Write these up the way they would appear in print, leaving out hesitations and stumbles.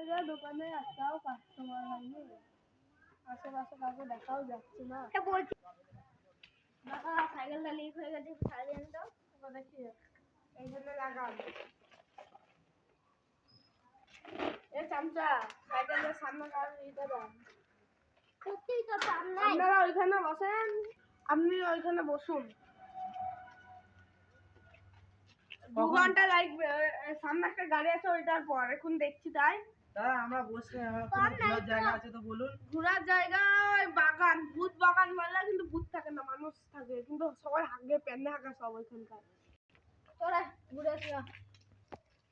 এরা দোকানে একটাও কাস্টমার হয়নি, আশেপাশে কাউকে দেখাও যাচ্ছে না। বলছি দাদা সাইকেলটা লিক হয়ে গেছে, সারিয়ে তো দেখি এই জন্য লাগাও। এ চামচা সাইকেলের সামনে এটা দেন। সত্যিই তো সামনে আপনারা ওইখানে বসেন, আপনি ওইখানে বসুন। 2 ঘন্টা লাগবে, সামনে একটা গাড়ি আছে ওইটার পর এখন দেখছি। তাই আমরা বসে ঘোরার জায়গা আছে তো বলুন। ঘোরার জায়গা ওই বাগান, ভূত বাগান বললে কিন্তু ভূত থাকে না, মানুষ থাকে, কিন্তু সবাই হাগে প্যান্ডে হাগে সব ওইখানকার। চলে ঘুরে আসি,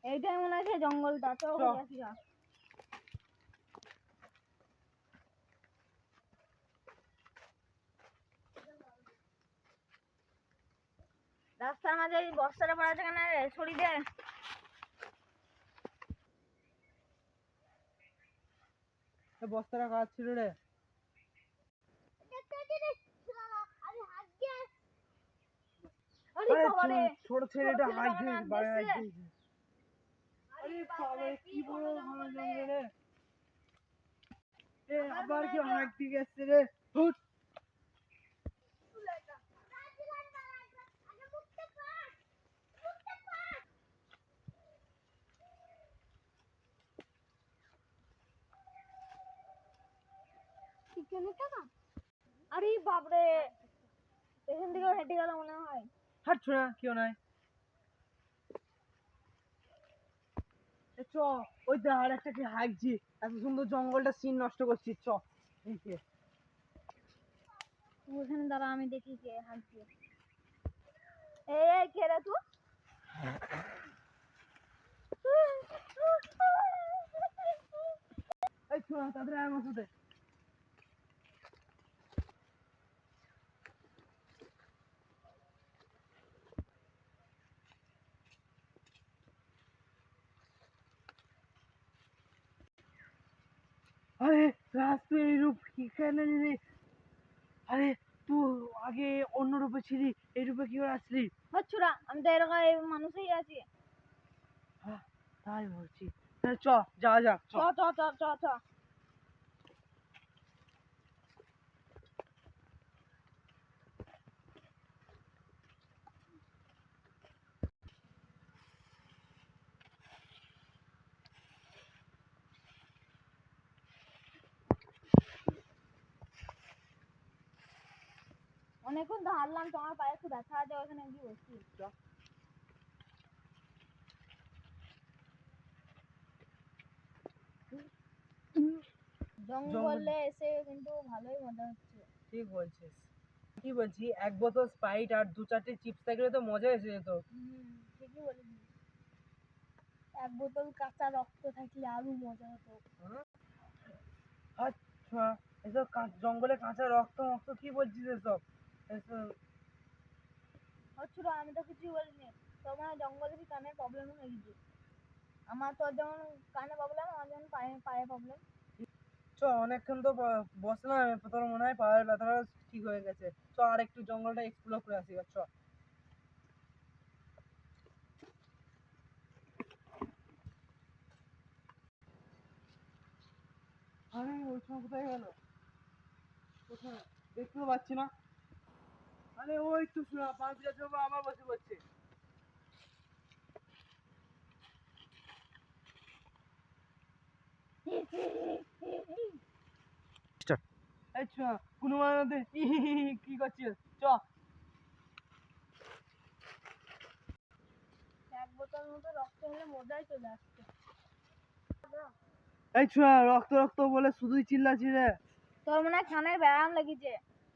এইটাই মনে আছে জঙ্গলটা, তো ঘুরে আসি। রাস্তার মাঝে এই বস্তাটা পড়া আছে কেন রে, সরি দে। বস্তাটা কাজ ছিল রে। ছোট ছেলেটা হাইক দিয়েছে বাইরে, হাইক দিয়েছে। আরে বাবা কি বড় ঘন জঙ্গল রে, এ আবার কি হাইক দিয়ে গেছে রে। হুট আরে বাপরে, এখান থেকে হেঁটে গেল মনে হয়। হাট ছোড়া কেউ নাই। চ ওই তো আর একটা কি হাইকছি, এত সুন্দর জঙ্গলটা সিন নষ্ট করছিস। চ ওখানে দাঁড়া, আমি দেখি কে হাঁটছে। এই কে রে তুই? এই ছোড়া তাদের আমার সাথে। আরে রাজ তুই এই রূপ কি কেন নিলি? আরে তুই আগে অন্য রূপে ছিলি, এই রূপে কি করে আসলি? হচ্ছুরা, আমি তো এরকম মানুষই আছি। তাই বলছি, তাহলে চ যাওয়া যাক। চ চ চ চ চ। অনেকক্ষণ তো হারলাম, তোমার পায়ে একটু ব্যথা আছে, ওখানে গিয়ে বসছি। জঙ্গলে এসে কিন্তু ভালোই মজা হচ্ছে। ঠিক বলছিস। কি বলছি, এক বোতল স্প্রাইট আর 2-4টে চিপস থাকলে তো মজা এসে যেত। ঠিকই বলেছিস, এক বোতল কাঁচা রক্ত থাকলে আরো মজা হতো। আচ্ছা এসব জঙ্গলে কাঁচা রক্ত মক্ত কি বলছিস এসব? হচ্ছিল, আমি তো কিছুই বলিনি। তোমার জঙ্গলে কি কানে প্রবলেম হয়ে গেছে? আমার তো যেমন কানে প্রবলেম, আমার যেমন পায়ে পায়ে প্রবলেম। চ অনেকক্ষণ তো বসলাম, তোর মনে হয় পায়ের ব্যথাটা ঠিক হয়ে গেছে। চ আর একটু জঙ্গলটা এক্সপ্লোর করে আসি। চ আরে ওই সময় কোথায় গেল? কোথায় দেখতে পাচ্ছি না। আরে ওই তো শোনা 5 মিনিট আবার বসে পড়ছে। এই চ কোনো মানে কি করছিস? চ এক বোতল মতো রক্ত হলে মজাই চলে আসছে। এই ছোড়া রক্ত রক্ত বলে শুধুই চিল্লাছি রে। তোর মনে হয় কানের ব্যায়াম লেগেছে,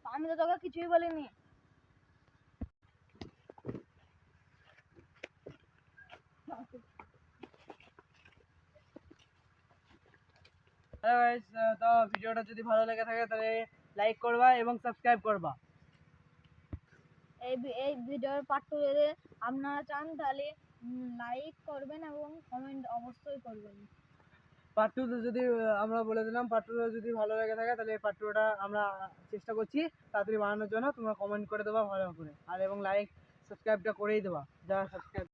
আমি তো তোকে কিছুই বলিনি। হ্যালো গাইস, তো ভিডিওটা যদি ভালো লেগে থাকে তাহলে লাইক করবা এবং সাবস্ক্রাইব করবা। এই ভিডিওর পার্ট 2 যদি আপনারা চান তাহলে লাইক করবেন এবং কমেন্ট অবশ্যই করবেন। পার্ট 2 যদি আমরা বলে দিলাম, পার্ট 2 যদি ভালো লেগে থাকে তাহলে পার্ট 2টা আমরা চেষ্টা করছি তাড়াতাড়ি বানানোর জন্য। তোমরা কমেন্ট করে দেবা ভালো করে, আর এবং লাইক সাবস্ক্রাইবটা করেই দেবা যারা সাবস্ক্রাইব